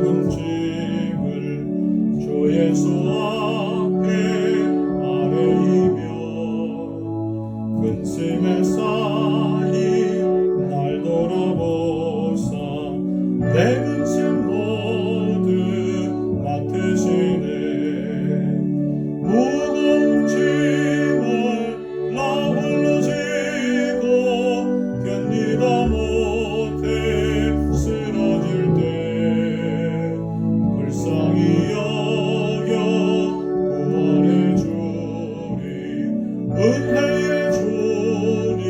무거운 짐을 주 예수 앞에 아뢰이며 근심에 쌓인 날 돌아보사 내 근심 모두 맡으시네. 무거운 짐을 나 홀로 지고 견디다 못해 쓰러질 때 불쌍히 여겨 구원해 주리. 은혜의 주님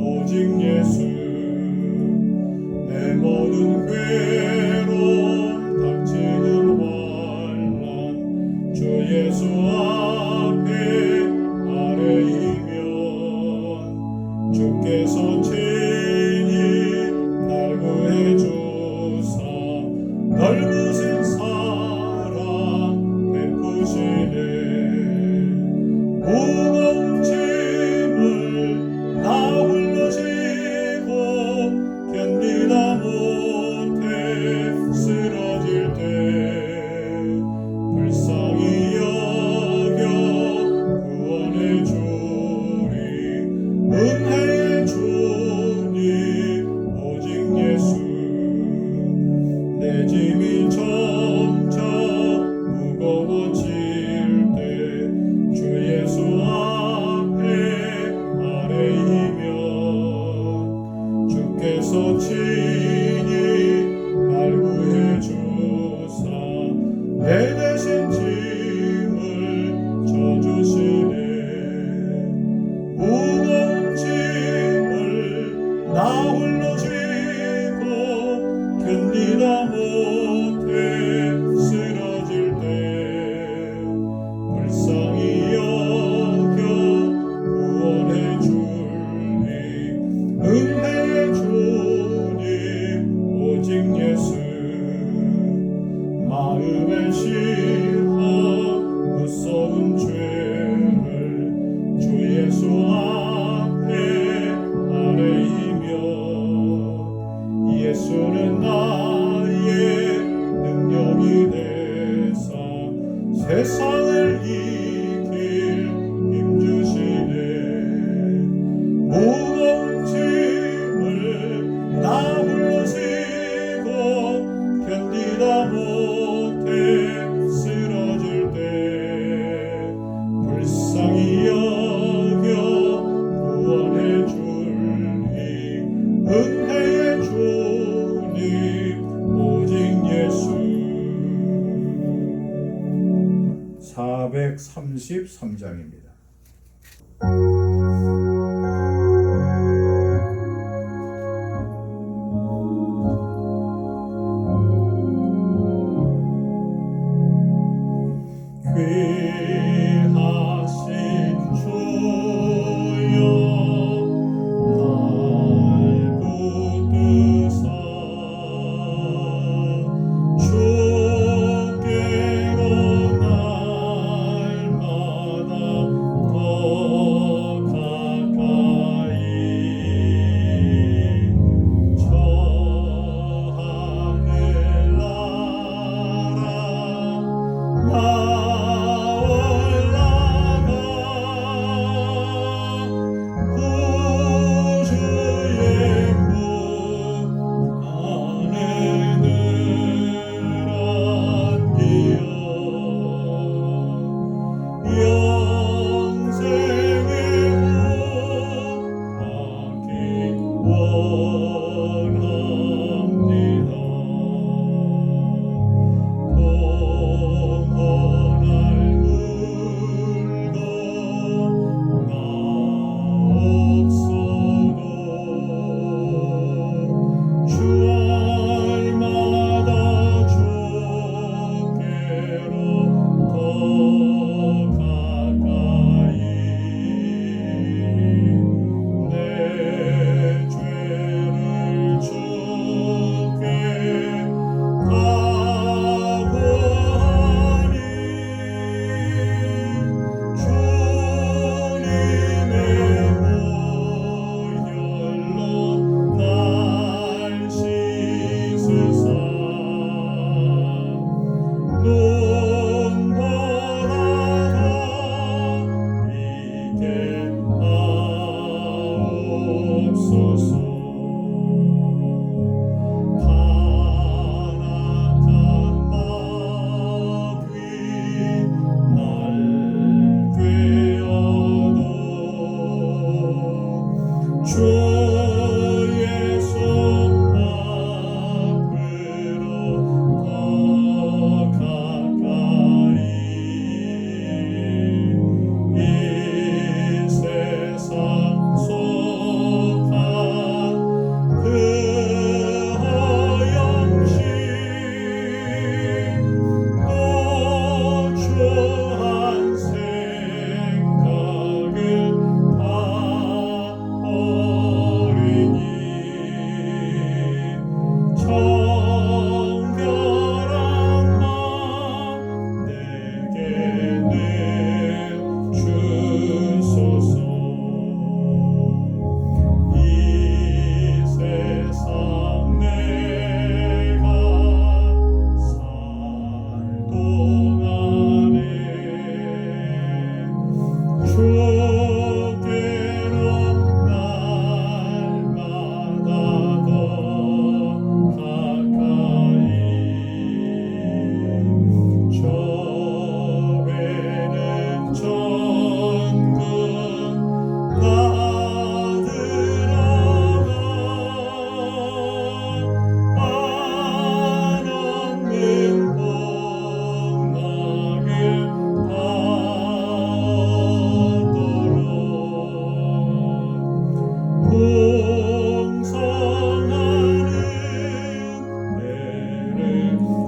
오직 예수. 내 모든 괴로움 닥치는 환난 주 예수 앞에 아뢰이면 주께서 친히 날 구해주사 넓으신 사랑 베푸시네. 무거운 짐을 나 홀로 지고 견디다 못해 쓰러질 때 불쌍히 여겨 구원해 주리. 은혜의 주님 오직 예수. 내 짐이 점점 무거워질 때 주 예수 앞에 아뢰이면 주께서 친히 날 구해주사 내 대신 짐을 져주시네. 무거운 짐을 나 홀로 지고 견디다 못해 쓰러질 때 불쌍히 여겨 구원해 주리. 은혜의 주님 오직 예수. 마음에 시험 무서운 죄를 주 예수 앞에 아뢰이며 예수는 나의 능력이 되사 세상을 이길 힘주시네. 무거운 짐을 나 홀로 지고 견디다 못해 쓰러질 때 불쌍히 여겨 구원해 주리. 은혜의 주님 오직 예수. 433장입니다. 귀하신 주여 날 붙드사 주께로 날마다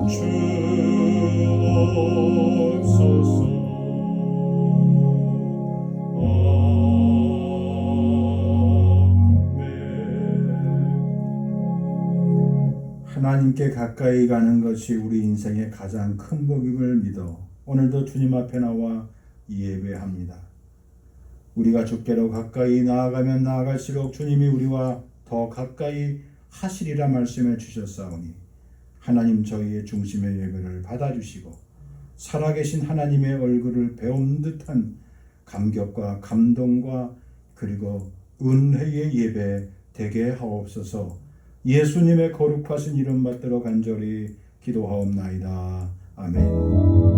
주옵소서. 하나님께 가까이 가는 것이 우리 인생의 가장 큰 복임을 믿어 오늘도 주님 앞에 나와 예배합니다. 우리가 주께로 가까이 나아가면 나아갈수록 주님이 우리와 더 가까이 하시리라 말씀해 주셨사오니 하나님 저희의 중심의 예배를 받아주시고 살아계신 하나님의 얼굴을 배운 듯한 감격과 감동과 그리고 은혜의 예배 되게 하옵소서. 예수님의 거룩하신 이름 받들어 간절히 기도하옵나이다. 아멘.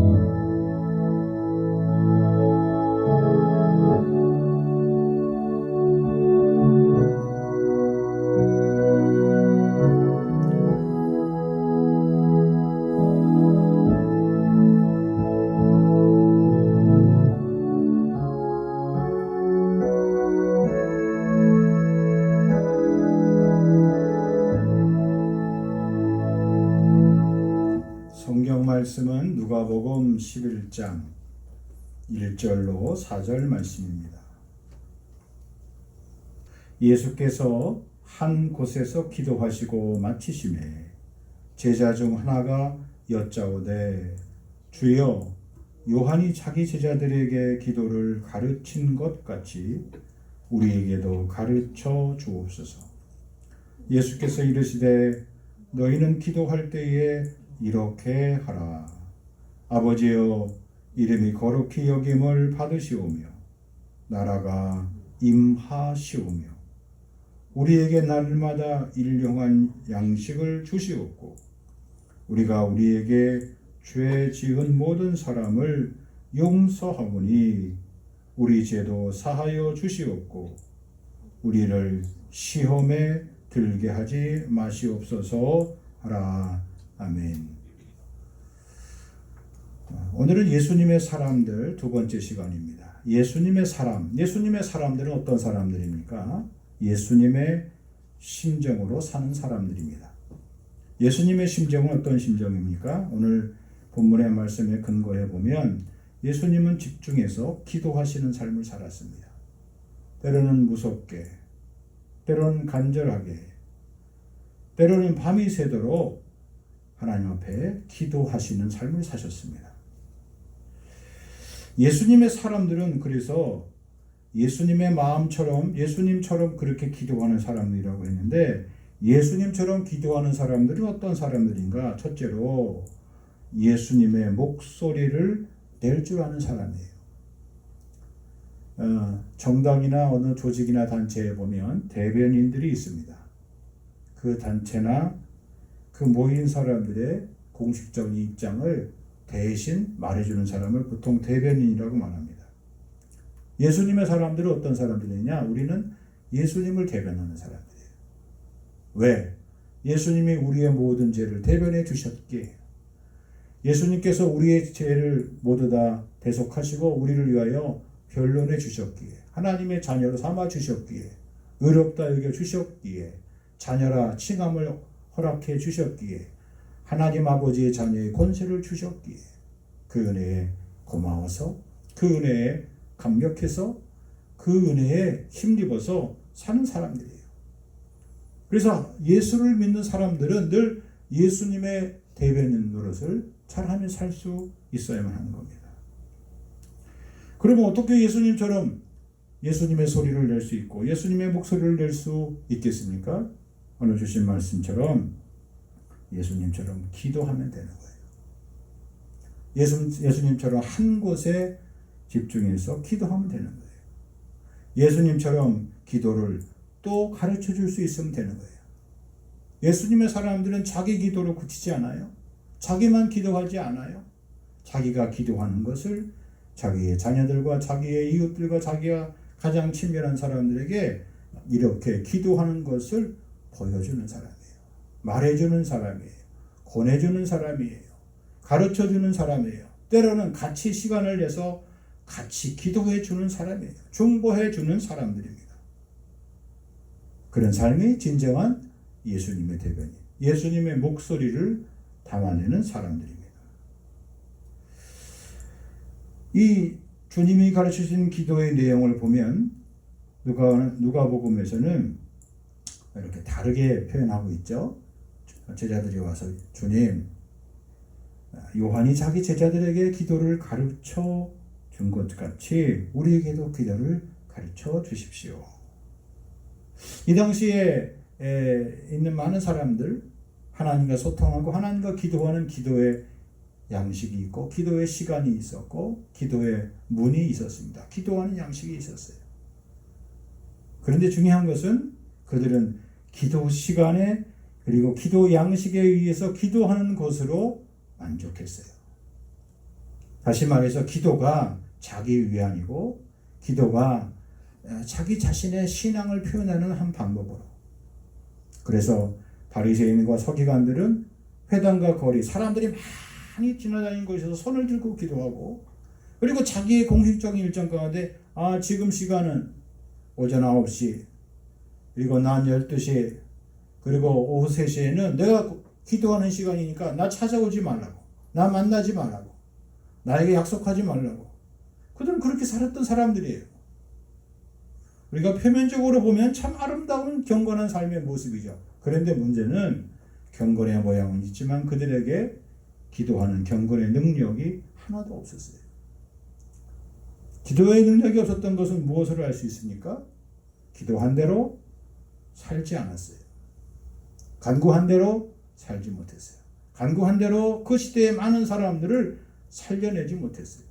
성경 말씀은 누가복음 11장 1절로 4절 말씀입니다. 예수께서 한 곳에서 기도하시고 마치심에 제자 중 하나가 여짜오되 주여 요한이 자기 제자들에게 기도를 가르친 것 같이 우리에게도 가르쳐 주옵소서. 예수께서 이르시되 너희는 기도할 때에 이렇게 하라. 아버지여 이름이 거룩히 여김을 받으시오며 나라가 임하시오며 우리에게 날마다 일용한 양식을 주시옵고 우리가 우리에게 죄 지은 모든 사람을 용서하오니 우리 죄도 사하여 주시옵고 우리를 시험에 들게 하지 마시옵소서 하라. 아멘. 오늘은 예수님의 사람들 두 번째 시간입니다. 예수님의 사람들은 어떤 사람들입니까? 예수님의 심정으로 사는 사람들입니다. 예수님의 심정은 어떤 심정입니까? 오늘 본문의 말씀에 근거해 보면 예수님은 집중해서 기도하시는 삶을 살았습니다. 때로는 무섭게, 때로는 간절하게, 때로는 밤이 새도록 하나님 앞에 기도하시는 삶을 사셨습니다. 예수님의 사람들은 그래서 예수님의 마음처럼 예수님처럼 그렇게 기도하는 사람들이라고 했는데 예수님처럼 기도하는 사람들은 어떤 사람들인가? 첫째로 예수님의 목소리를 낼 줄 아는 사람이에요. 정당이나 어느 조직이나 단체에 보면 대변인들이 있습니다. 그 단체나 그 모인 사람들의 공식적인 입장을 대신 말해주는 사람을 보통 대변인이라고 말합니다. 예수님의 사람들은 어떤 사람들이냐? 우리는 예수님을 대변하는 사람들이에요. 왜? 예수님이 우리의 모든 죄를 대변해 주셨기에 예수님께서 우리의 죄를 모두 다 대속하시고 우리를 위하여 변론해 주셨기에 하나님의 자녀로 삼아 주셨기에 의롭다 여겨 주셨기에 자녀라 칭함을 허락해 주셨기에 하나님 아버지의 자녀의 권세를 주셨기에 그 은혜에 고마워서 그 은혜에 감격해서 그 은혜에 힘입어서 사는 사람들이에요. 그래서 예수를 믿는 사람들은 늘 예수님의 대변인 노릇을 잘하면 살 수 있어야만 하는 겁니다. 그러면 어떻게 예수님처럼 예수님의 소리를 낼 수 있고 예수님의 목소리를 낼 수 있겠습니까? 오늘 주신 말씀처럼 예수님처럼 기도하면 되는 거예요. 예수님처럼 한 곳에 집중해서 기도하면 되는 거예요. 예수님처럼 기도를 또 가르쳐 줄 수 있으면 되는 거예요. 예수님의 사람들은 자기 기도로 그치지 않아요. 자기만 기도하지 않아요. 자기가 기도하는 것을 자기의 자녀들과 자기의 이웃들과 자기가 가장 친밀한 사람들에게 이렇게 기도하는 것을 보여주는 사람이에요. 말해주는 사람이에요. 권해주는 사람이에요. 가르쳐주는 사람이에요. 때로는 같이 시간을 내서 같이 기도해주는 사람이에요. 중보해주는 사람들입니다. 그런 삶이 진정한 예수님의 대변인, 예수님의 목소리를 담아내는 사람들입니다. 이 주님이 가르치신 기도의 내용을 보면 누가복음에서는 이렇게 다르게 표현하고 있죠. 제자들이 와서 주님, 요한이 자기 제자들에게 기도를 가르쳐 준 것 같이 우리에게도 기도를 가르쳐 주십시오. 이 당시에 있는 많은 사람들, 하나님과 소통하고 하나님과 기도하는 기도의 양식이 있고 기도의 시간이 있었고 기도의 문이 있었습니다. 기도하는 양식이 있었어요. 그런데 중요한 것은 그들은 기도 시간에 그리고 기도 양식에 의해서 기도하는 것으로 만족했어요. 다시 말해서 기도가 자기 위안이고 기도가 자기 자신의 신앙을 표현하는 한 방법으로. 그래서 바리새인과 서기관들은 회당과 거리, 사람들이 많이 지나다니는 곳에서 손을 들고 기도하고, 그리고 자기의 공식적인 일정 가운데 지금 시간은 오전 9시, 그리고 낮 12시, 그리고 오후 3시에는 내가 기도하는 시간이니까 나 찾아오지 말라고, 나 만나지 말라고, 나에게 약속하지 말라고. 그들은 그렇게 살았던 사람들이에요. 우리가 표면적으로 보면 참 아름다운 경건한 삶의 모습이죠. 그런데 문제는 경건의 모양은 있지만 그들에게 기도하는 경건의 능력이 하나도 없었어요. 기도의 능력이 없었던 것은 무엇으로 알 수 있습니까? 기도한 대로 살지 않았어요. 간구한 대로 살지 못했어요. 간구한 대로 그 시대의 많은 사람들을 살려내지 못했어요.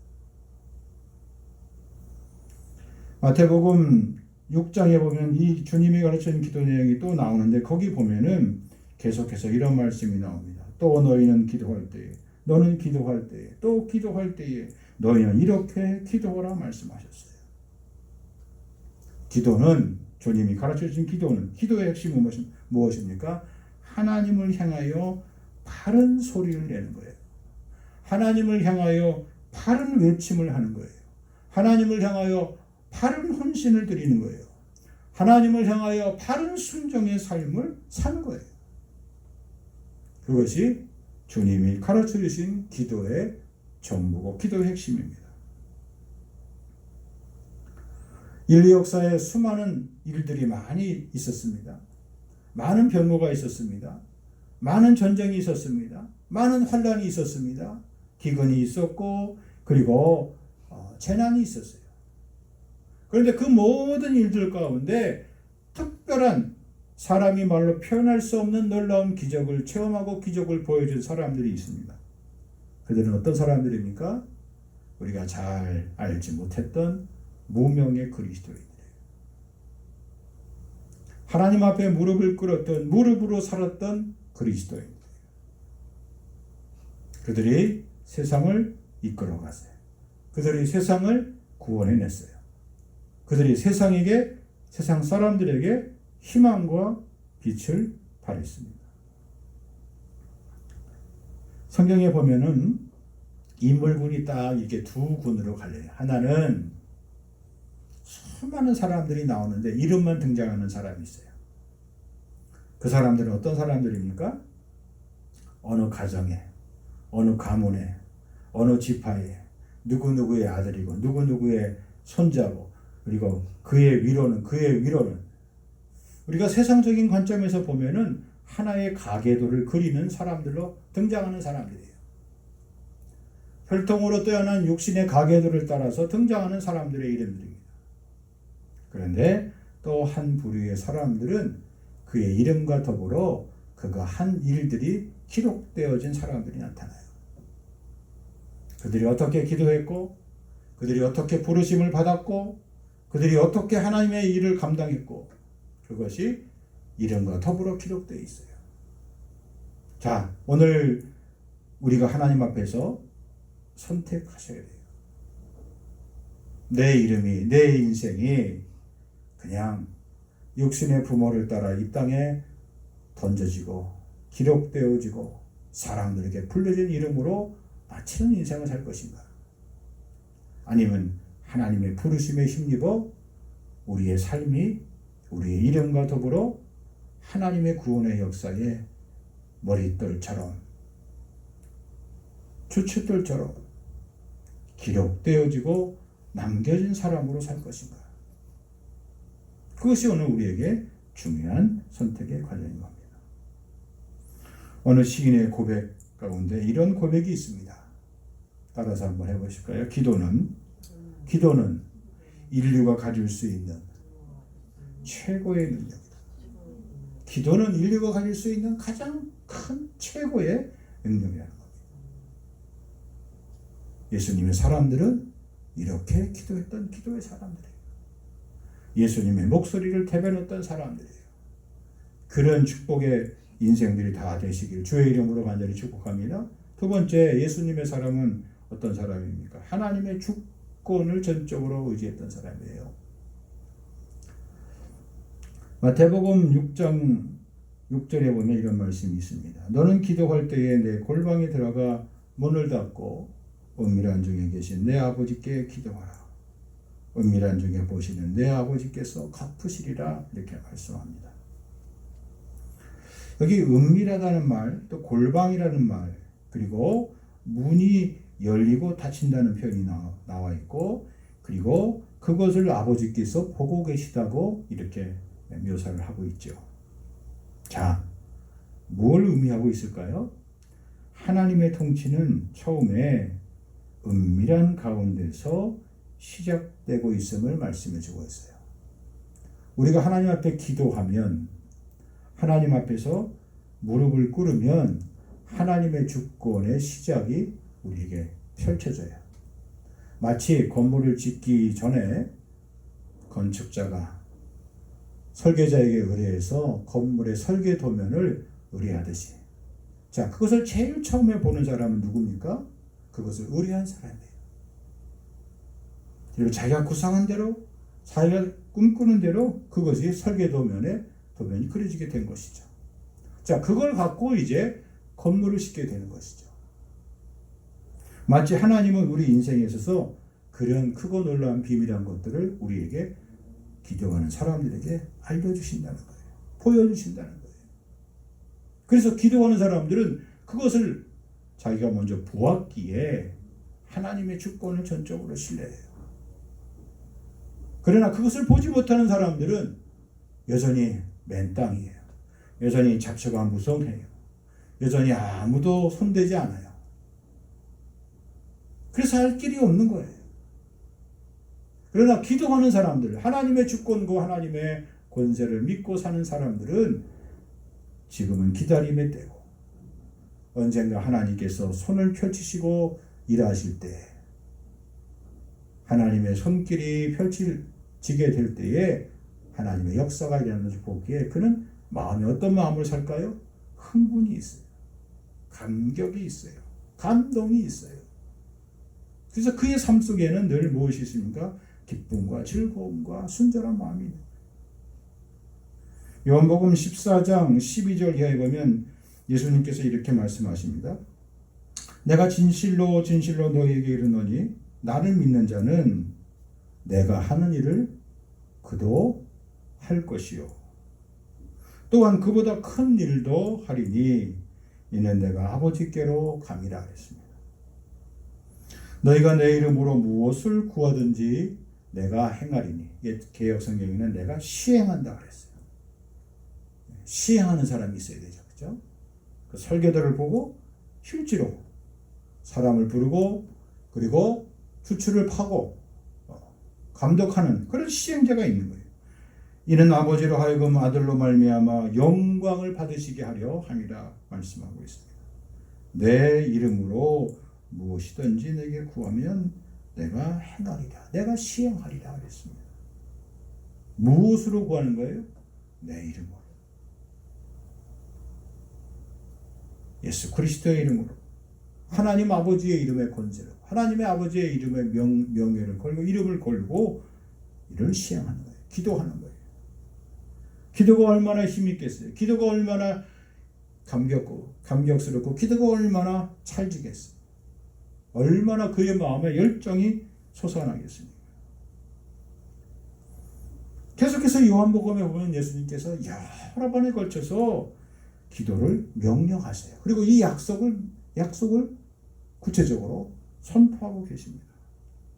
마태복음 6장에 보면 이 주님이 가르치는 기도 내용이 또 나오는데 거기 보면은 계속해서 이런 말씀이 나옵니다. 또 너희는 기도할 때에, 너는 기도할 때에, 또 기도할 때에 너희는 이렇게 기도하라 말씀하셨어요. 기도는, 주님이 가르쳐주신 기도는, 기도의 핵심은 무엇입니까? 하나님을 향하여 바른 소리를 내는 거예요. 하나님을 향하여 바른 외침을 하는 거예요. 하나님을 향하여 바른 헌신을 드리는 거예요. 하나님을 향하여 바른 순종의 삶을 사는 거예요. 그것이 주님이 가르쳐 주신 기도의 전부고 기도의 핵심입니다. 인류 역사에 수많은 일들이 많이 있었습니다. 많은 변고가 있었습니다. 많은 전쟁이 있었습니다. 많은 환란이 있었습니다. 기근이 있었고 그리고 재난이 있었어요. 그런데 그 모든 일들 가운데 특별한 사람이 말로 표현할 수 없는 놀라운 기적을 체험하고 기적을 보여준 사람들이 있습니다. 그들은 어떤 사람들입니까? 우리가 잘 알지 못했던 무명의 그리스도인이에요. 하나님 앞에 무릎을 꿇었던, 무릎으로 살았던 그리스도인이에요. 그들이 세상을 이끌어 갔어요. 그들이 세상을 구원해냈어요. 그들이 세상 사람들에게 희망과 빛을 발했습니다. 성경에 보면은 인물군이 딱 이렇게 두 군으로 갈려요. 하나는 수많은 사람들이 나오는데 이름만 등장하는 사람이 있어요. 그 사람들은 어떤 사람들입니까? 어느 가정에, 어느 가문에, 어느 지파에 누구누구의 아들이고 누구누구의 손자고, 그리고 그의 위로는 우리가 세상적인 관점에서 보면은 하나의 가계도를 그리는 사람들로 등장하는 사람들이에요. 혈통으로 떠나는 육신의 가계도를 따라서 등장하는 사람들의 이름들입니다. 그런데 또 한 부류의 사람들은 그의 이름과 더불어 그가 한 일들이 기록되어진 사람들이 나타나요. 그들이 어떻게 기도했고, 그들이 어떻게 부르심을 받았고, 그들이 어떻게 하나님의 일을 감당했고, 그것이 이름과 더불어 기록되어 있어요. 자, 오늘 우리가 하나님 앞에서 선택하셔야 돼요. 내 이름이, 내 인생이 그냥 육신의 부모를 따라 이 땅에 던져지고 기록되어지고 사람들에게 불려진 이름으로 바치는 인생을 살 것인가? 아니면 하나님의 부르심에 힘입어 우리의 삶이 우리의 이름과 더불어 하나님의 구원의 역사에 머릿돌처럼 주춧돌처럼 기록되어지고 남겨진 사람으로 살 것인가? 그것이 오늘 우리에게 중요한 선택의 과정인 겁니다. 어느 시인의 고백 가운데 이런 고백이 있습니다. 따라서 한번 해보실까요? 기도는 인류가 가질 수 있는 최고의 능력이다. 기도는 인류가 가질 수 있는 가장 큰 최고의 능력이라는 겁니다. 예수님의 사람들은 이렇게 기도했던 기도의 사람들이에요. 예수님의 목소리를 대변했던 사람들이에요. 그런 축복의 인생들이 다 되시길 주의 이름으로 간절히 축복합니다. 두 번째, 예수님의 사람은 어떤 사람입니까? 하나님의 주권을 전적으로 의지했던 사람이에요. 마태복음 6장 6절에 보면 이런 말씀이 있습니다. 너는 기도할 때에 내 골방에 들어가 문을 닫고 은밀한 중에 계신 내 아버지께 기도하라. 은밀한 중에 보시는 내 아버지께서 갚으시리라. 이렇게 말씀합니다. 여기 은밀하다는 말, 또 골방이라는 말, 그리고 문이 열리고 닫힌다는 표현이 나와 있고, 그리고 그것을 아버지께서 보고 계시다고 이렇게 묘사를 하고 있죠. 자, 뭘 의미하고 있을까요? 하나님의 통치는 처음에 은밀한 가운데서 시작되고 있음을 말씀해 주고 있어요. 우리가 하나님 앞에 기도하면, 하나님 앞에서 무릎을 꿇으면 하나님의 주권의 시작이 우리에게 펼쳐져요. 마치 건물을 짓기 전에 건축자가 설계자에게 의뢰해서 건물의 설계 도면을 의뢰하듯이, 자, 그것을 제일 처음에 보는 사람은 누굽니까? 그것을 의뢰한 사람이에요. 그리고 자기가 구상한 대로, 자기가 꿈꾸는 대로 그것이 설계 도면이 그려지게 된 것이죠. 자, 그걸 갖고 이제 건물을 짓게 되는 것이죠. 마치 하나님은 우리 인생에 있어서 그런 크고 놀라운 비밀한 것들을 우리에게 기도하는 사람들에게 알려주신다는 거예요. 보여주신다는 거예요. 그래서 기도하는 사람들은 그것을 자기가 먼저 보았기에 하나님의 주권을 전적으로 신뢰해요. 그러나 그것을 보지 못하는 사람들은 여전히 맨땅이에요. 여전히 잡초가 무성해요. 여전히 아무도 손대지 않아요. 그래서 할 길이 없는 거예요. 그러나 기도하는 사람들, 하나님의 주권과 하나님의 권세를 믿고 사는 사람들은 지금은 기다림의 때고, 언젠가 하나님께서 손을 펼치시고 일하실 때, 하나님의 손길이 펼쳐지게 될 때에 하나님의 역사가 일어나는 것을 보기에 그는 마음에 어떤 마음을 살까요? 흥분이 있어요. 감격이 있어요. 감동이 있어요. 그래서 그의 삶 속에는 늘 무엇이 있습니까? 기쁨과 즐거움과 순전한 마음이 있는 거예요. 요한복음 14장 12절 이하에 보면 예수님께서 이렇게 말씀하십니다. 내가 진실로 진실로 너희에게 이르노니 나를 믿는 자는 내가 하는 일을 그도 할 것이요 또한 그보다 큰 일도 하리니 이는 내가 아버지께로 감이라 하였습니다. 너희가 내 이름으로 무엇을 구하든지 내가 행하리니, 개역 성경에는 내가 시행한다 그랬어요. 시행하는 사람이 있어야 되죠. 그렇죠? 그 설계도를 보고 실제로 사람을 부르고 그리고 추출을 파고 감독하는 그런 시행자가 있는 거예요. 이는 아버지로 하여금 아들로 말미암아 영광을 받으시게 하려 함이라 말씀하고 있습니다. 내 이름으로 무엇이든지 내게 구하면 내가 행하리라, 내가 시행하리라 그랬습니다. 무엇으로 구하는 거예요? 내 이름으로, 예수 그리스도의 이름으로, 하나님 아버지의 이름의 권세로, 하나님의 아버지의 이름의 명예를 걸고 이름을 걸고 이를 시행하는 거예요. 기도하는 거예요. 기도가 얼마나 힘이 있겠어요? 기도가 얼마나 감격스럽고 기도가 얼마나 찰지겠어요? 얼마나 그의 마음에 열정이 솟아나겠습니까? 계속해서 요한복음에 보면 예수님께서 여러 번에 걸쳐서 기도를 명령하세요. 그리고 이 약속을 구체적으로 선포하고 계십니다.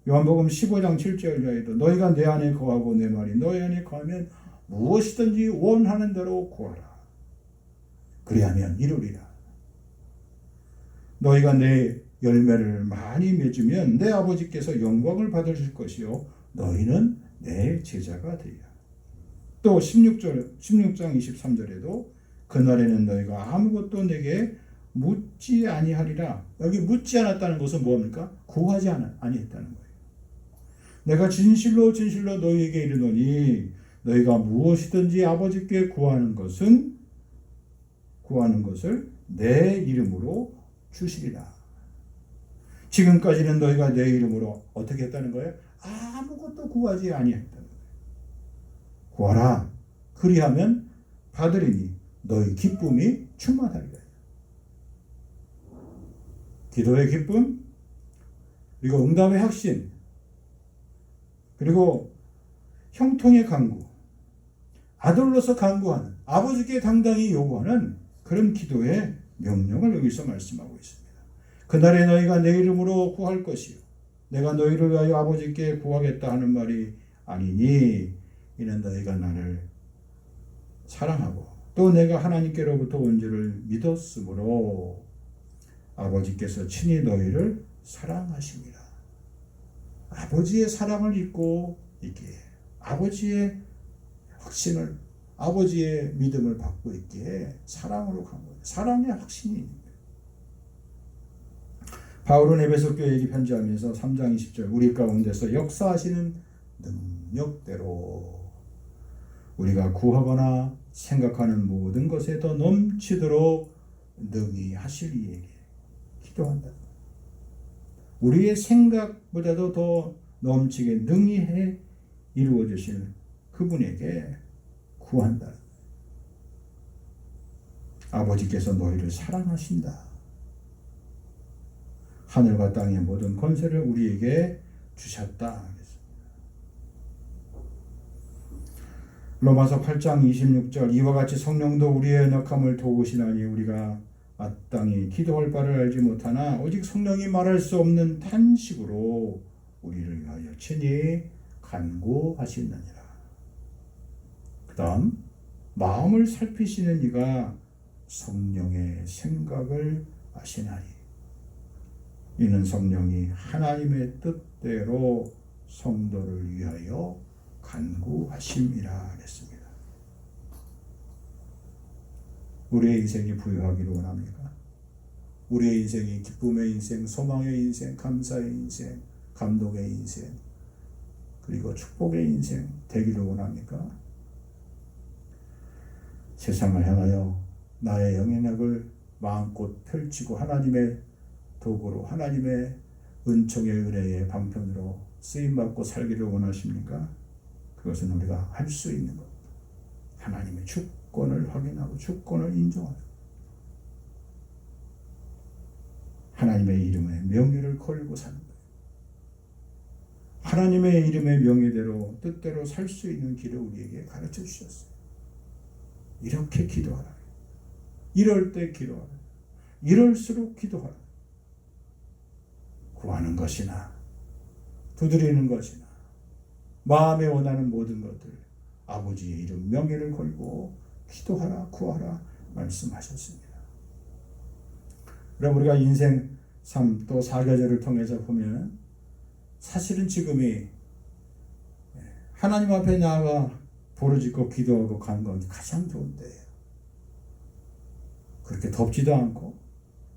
요한복음 15장 7절에도 너희가 내 안에 거하고 내 말이 너희 안에 거하면 무엇이든지 원하는 대로 구하라. 그리하면 이루리라. 너희가 내 열매를 많이 맺으면 내 아버지께서 영광을 받으실 것이요 너희는 내 제자가 되리라. 또 16장 23절에도 그날에는 너희가 아무것도 내게 묻지 아니하리라. 여기 묻지 않았다는 것은 뭡니까? 구하지 아니했다는 거예요. 내가 진실로 진실로 너희에게 이르노니 너희가 무엇이든지 아버지께 구하는 것을 내 이름으로 주시리라. 지금까지는 너희가 내 이름으로 어떻게 했다는 거예요? 아무것도 구하지 아니했다는 거예요. 구하라. 그리하면 받으리니 너희 기쁨이 충만하리라. 기도의 기쁨, 그리고 응답의 확신, 그리고 형통의 간구, 아들로서 간구하는, 아버지께 당당히 요구하는 그런 기도의 명령을 여기서 말씀하고 있습니다. 그날에 너희가 내 이름으로 구할 것이요 내가 너희를 위하여 아버지께 구하겠다 하는 말이 아니니 이는 너희가 나를 사랑하고 또 내가 하나님께로부터 온 줄을 믿었으므로 아버지께서 친히 너희를 사랑하십니다. 아버지의 사랑을 잊고 있기에, 아버지의 확신을, 아버지의 믿음을 받고 있기에 사랑으로 간 거예요. 사랑의 확신이 있는 거예요. 바울은 에베소 교회에게 편지하면서 3장 20절 우리 가운데서 역사하시는 능력대로 우리가 구하거나 생각하는 모든 것에 더 넘치도록 능히 하실 이에게 기도한다. 우리의 생각보다도 더 넘치게 능히 해 이루어 주실 그분에게 구한다. 아버지께서 너희를 사랑하신다. 하늘과 땅의 모든 권세를 우리에게 주셨다. 로마서 8장 26절 이와 같이 성령도 우리의 연약함을 도우시나니 우리가 마땅히 기도할 바를 알지 못하나 오직 성령이 말할 수 없는 탄식으로 우리를 위하여 친히 간구하시느니라. 그 다음 마음을 살피시는 이가 성령의 생각을 아시나니 이는 성령이 하나님의 뜻대로 성도를 위하여 간구하심이라 했습니다. 우리의 인생이 부유하기를 원합니까? 우리의 인생이 기쁨의 인생, 소망의 인생, 감사의 인생, 감동의 인생, 그리고 축복의 인생 되기를 원합니까? 세상을 향하여 나의 영향력을 마음껏 펼치고 하나님의 도구로, 하나님의 은총의 은혜의 방편으로 쓰임받고 살기를 원하십니까? 그것은 우리가 할 수 있는 것. 하나님의 주권을 확인하고 주권을 인정하고 하나님의 이름에 명예를 걸고 사는 거예요. 하나님의 이름의 명예대로 뜻대로 살 수 있는 길을 우리에게 가르쳐 주셨어요. 이렇게 기도하라. 이럴 때 기도하라. 이럴수록 기도하라. 구하는 것이나 두드리는 것이나 마음에 원하는 모든 것들 아버지의 이름 명예를 걸고 기도하라 구하라 말씀하셨습니다. 그럼 우리가 인생 삶 또 사계절을 통해서 보면 사실은 지금이 하나님 앞에 나아가 부르짖고 기도하고 가는 건 가장 좋은 때예요. 그렇게 덥지도 않고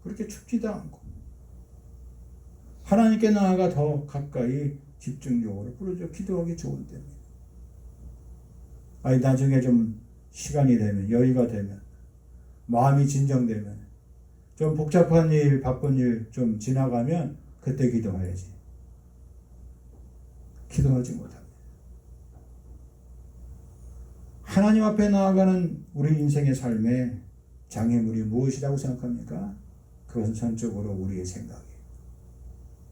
그렇게 춥지도 않고 하나님께 나아가 더 가까이 집중적으로 부르짖어 기도하기 좋은 때입니다. 아니 나중에 좀 시간이 되면 여유가 되면 마음이 진정되면 좀 복잡한 일 바쁜 일 좀 지나가면 그때 기도해야지. 기도하지 못합니다. 하나님 앞에 나아가는 우리 인생의 삶에 장애물이 무엇이라고 생각합니까? 그것은 전적으로 우리의 생각이에요.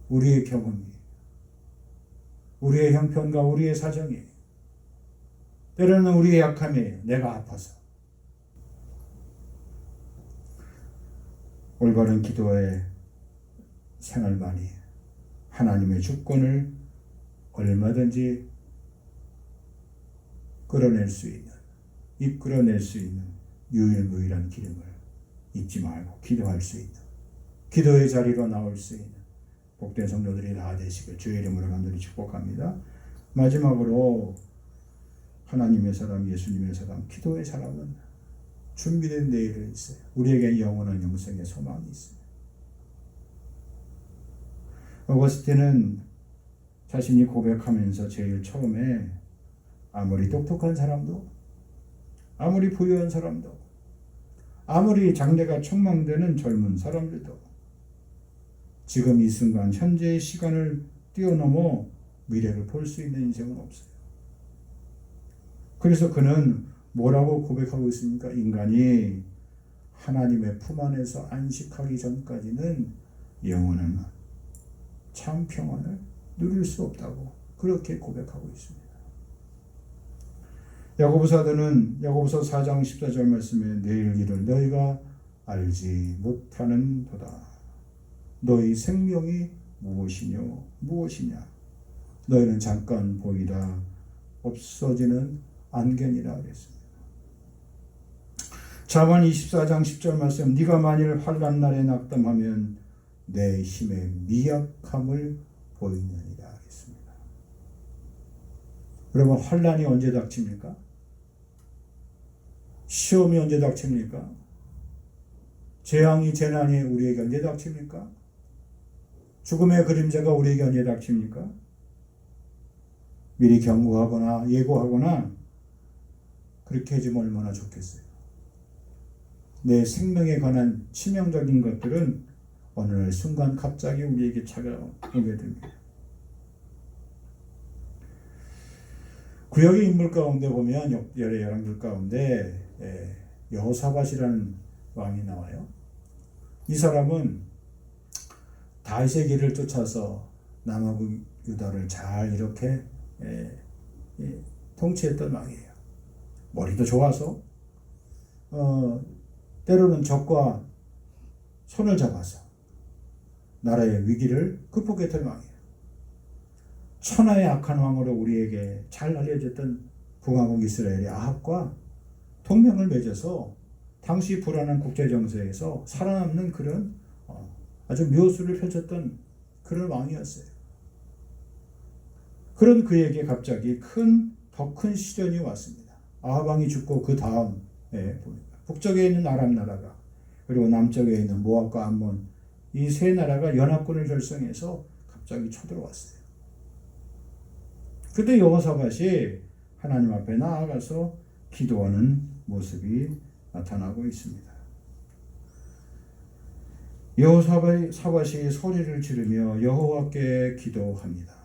우리의 경험이에요. 우리의 형편과 우리의 사정이에요. 때로는 우리의 약함이에요. 내가 아파서. 올바른 기도의 생활만이 하나님의 주권을 얼마든지 끌어낼 수 있는, 이끌어낼 수 있는 유일무이한 기름을 잊지 말고 기도할 수 있는, 기도의 자리로 나올 수 있는 복된 성도들이 다 되시길 주의 이름으로 간절히 축복합니다. 마지막으로 하나님의 사람, 예수님의 사람, 기도의 사람은 준비된 내일이 있어요. 우리에게 영원한 영생의 소망이 있어요. 어거스틴은 자신이 고백하면서 제일 처음에 아무리 똑똑한 사람도, 아무리 부유한 사람도, 아무리 장래가 촉망되는 젊은 사람들도 지금 이 순간 현재의 시간을 뛰어넘어 미래를 볼 수 있는 인생은 없어요. 그래서 그는 뭐라고 고백하고 있습니까? 인간이 하나님의 품 안에서 안식하기 전까지는 영원한 참 평안을 누릴 수 없다고 그렇게 고백하고 있습니다. 야고보 사도는 야고보서 4장 14절 말씀에 내일 일을 너희가 알지 못하는 도다. 너희 생명이 무엇이냐? 너희는 잠깐 보이다 없어지는 안견이라 하겠습니다. 잠언 24장 10절 말씀, 네가 만일 환난 날에 낙담하면 내 힘의 미약함을 보이느니라 하겠습니다. 여러분, 환난이 언제 닥칩니까? 시험이 언제 닥칩니까? 재앙이, 재난이 우리에게 언제 닥칩니까? 죽음의 그림자가 우리에게 언제 닥칩니까? 미리 경고하거나 예고하거나 그렇게 해주면 얼마나 좋겠어요. 내 생명에 관한 치명적인 것들은 어느 날 순간 갑자기 우리에게 찾아오게 됩니다. 구약의 인물 가운데 보면 역별의 열왕들 가운데 여호사밧이라는 왕이 나와요. 이 사람은 다윗의 길을 쫓아서 남아국 유다를 잘 이렇게 통치했던 왕이에요. 머리도 좋아서 때로는 적과 손을 잡아서 나라의 위기를 극복했던 왕이에요. 천하의 악한 왕으로 우리에게 잘 알려졌던 북왕국 이스라엘의 아합과 동맹을 맺어서 당시 불안한 국제정세에서 살아남는 그런 아주 묘수를 펼쳤던 그런 왕이었어요. 그런 그에게 갑자기 더 큰 시련이 왔습니다. 아합 왕이 죽고 그 다음에 북쪽에 있는 아람 나라가, 그리고 남쪽에 있는 모압과 암몬, 이 세 나라가 연합군을 결성해서 갑자기 쳐들어왔어요. 그때 여호사밧이 하나님 앞에 나아가서 기도하는 모습이 나타나고 있습니다. 여호사밧이 소리를 지르며 여호와께 기도합니다.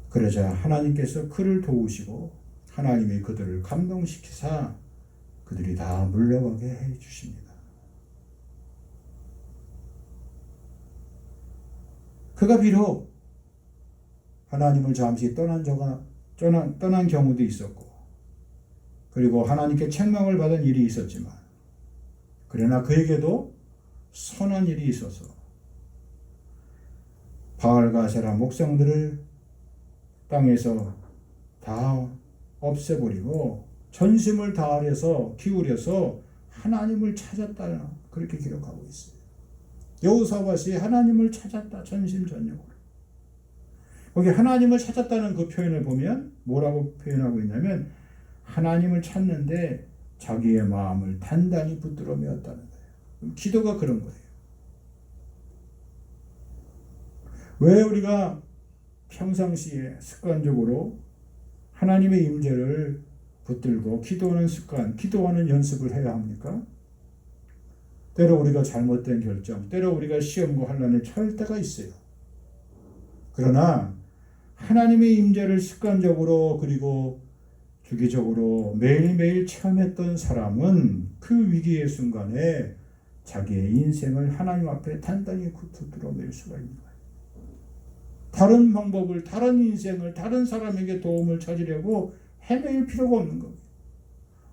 그러자 하나님께서 그를 도우시고 하나님이 그들을 감동시키사 그들이 다 물러가게 해주십니다. 그가 비록 하나님을 잠시 떠난 경우도 있었고, 그리고 하나님께 책망을 받은 일이 있었지만, 그러나 그에게도 선한 일이 있어서 바알과 아세라 목상들을 땅에서 다 없애버리고 전심을 다해서 기울여서 하나님을 찾았다, 그렇게 기록하고 있어요. 여호사밧이 하나님을 찾았다, 전심전력으로. 거기 하나님을 찾았다는 그 표현을 보면 뭐라고 표현하고 있냐면, 하나님을 찾는데 자기의 마음을 단단히 붙들어 메었다는 거예요. 기도가 그런 거예요. 왜 우리가 평상시에 습관적으로 하나님의 임재를 붙들고 기도하는 습관, 기도하는 연습을 해야 합니까? 때로 우리가 잘못된 결정, 때로 우리가 시험과 환난에 처할 때가 있어요. 그러나 하나님의 임재를 습관적으로 그리고 주기적으로 매일매일 체험했던 사람은 그 위기의 순간에 자기의 인생을 하나님 앞에 단단히 붙들어 맬 수가 있는 거예요. 다른 방법을, 다른 인생을, 다른 사람에게 도움을 찾으려고 헤맬 필요가 없는 겁니다.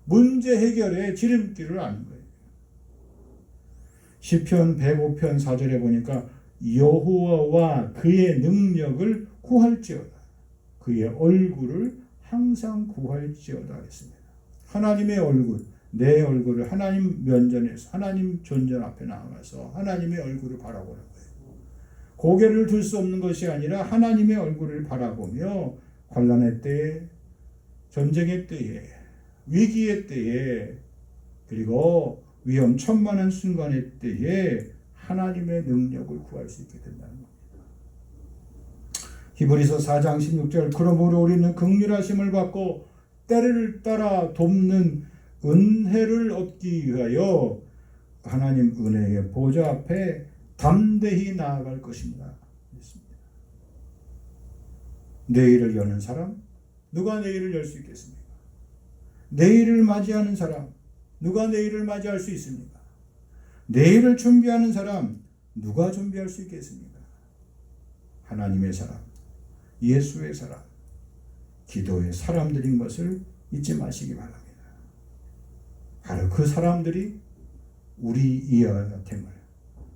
문제 해결의 지름길을 아는 거예요. 시편 105편 4절에 보니까 여호와와 그의 능력을 구할지어다. 그의 얼굴을 항상 구할지어다 했습니다. 하나님의 얼굴, 내 얼굴을 하나님 면전에서 하나님 존전 앞에 나가서 하나님의 얼굴을 바라보는 거예요. 고개를 들 수 없는 것이 아니라 하나님의 얼굴을 바라보며 환난의 때에, 전쟁의 때에, 위기의 때에, 그리고 위험천만한 순간의 때에 하나님의 능력을 구할 수 있게 된다는 겁니다. 히브리서 4장 16절 그러므로 우리는 긍휼하심을 받고 때를 따라 돕는 은혜를 얻기 위하여 하나님 은혜의 보좌 앞에 담대히 나아갈 것입니다. 내일을 여는 사람, 누가 내일을 열 수 있겠습니까? 내일을 맞이하는 사람, 누가 내일을 맞이할 수 있습니까? 내일을 준비하는 사람, 누가 준비할 수 있겠습니까? 하나님의 사람, 예수의 사람, 기도의 사람들인 것을 잊지 마시기 바랍니다. 바로 그 사람들이 우리이어야 됨을,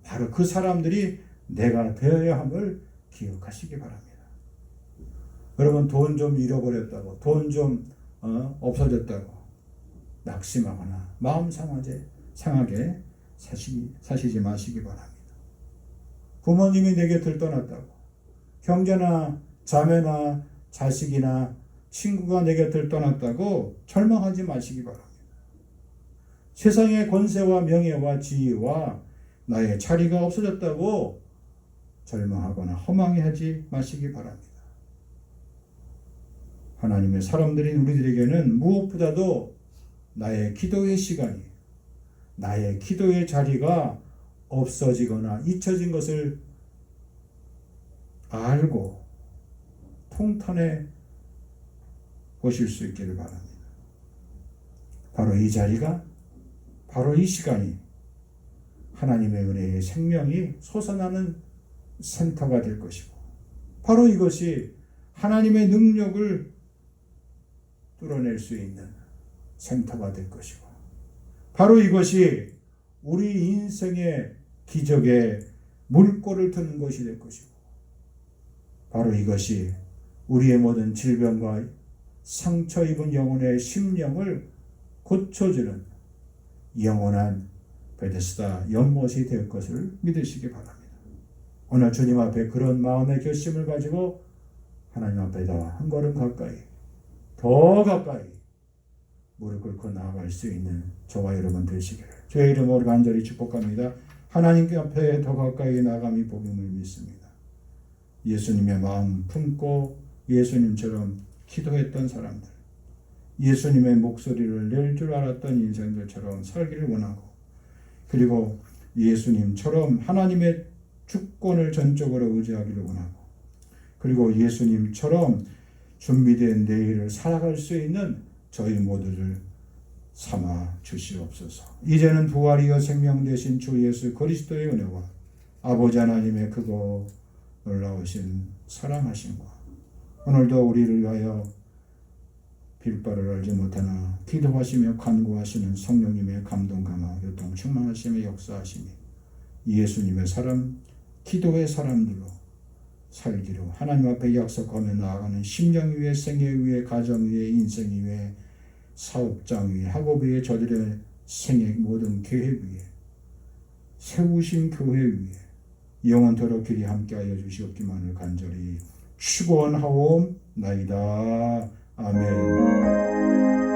바로 그 사람들이 내가 되어야 함을 기억하시기 바랍니다. 여러분, 돈 좀 잃어버렸다고, 돈 좀 없어졌다고 낙심하거나 마음 상하게 사시지 마시기 바랍니다. 부모님이 내 곁을 떠났다고, 형제나 자매나 자식이나 친구가 내 곁을 떠났다고 절망하지 마시기 바랍니다. 세상의 권세와 명예와 지위와 나의 자리가 없어졌다고 절망하거나 허망해하지 마시기 바랍니다. 하나님의 사람들인 우리들에게는 무엇보다도 나의 기도의 시간이, 나의 기도의 자리가 없어지거나 잊혀진 것을 알고 통탄해 보실 수 있기를 바랍니다. 바로 이 자리가, 바로 이 시간이 하나님의 은혜의 생명이 솟아나는 센터가 될 것이고, 바로 이것이 하나님의 능력을 뚫어낼 수 있는 센터가 될 것이고, 바로 이것이 우리 인생의 기적의 물꼬를 트는 것이 될 것이고, 바로 이것이 우리의 모든 질병과 상처 입은 영혼의 심령을 고쳐주는 영원한 베데스다 연못이 될 것을 믿으시기 바랍니다. 오늘 주님 앞에 그런 마음의 결심을 가지고 하나님 앞에 더 한 걸음 가까이, 더 가까이 무릎 꿇고 나아갈 수 있는 저와 여러분 되시기를 주의 이름으로 간절히 축복합니다. 하나님께 앞에 더 가까이 나아감이 복임을 믿습니다. 예수님의 마음 품고 예수님처럼 기도했던 사람들, 예수님의 목소리를 낼 줄 알았던 인생들처럼 살기를 원하고, 그리고 예수님처럼 하나님의 주권을 전적으로 의지하기를 원하고, 그리고 예수님처럼 준비된 내일을 살아갈 수 있는 저희 모두를 삼아 주시옵소서. 이제는 부활이여 생명 되신 주 예수 그리스도의 은혜와 아버지 하나님의 크고 놀라우신 사랑하심과 오늘도 우리를 위하여 빌바를 알지 못하나 기도하시며 간구하시는 성령님의 감동 감화 교통 충만하심의 역사하심이 예수님의 사람, 기도의 사람들로 살기로 하나님 앞에 약속하며 나아가는 심령 위에, 생애 위에, 가정 위에, 인생 위에, 사업장 위에, 학업 위에, 저들의 생애 모든 계획 위에, 세우신 교회 위에 영원토록 길이 함께하여 주시옵기만을 간절히 축원하옵나이다. 아멘.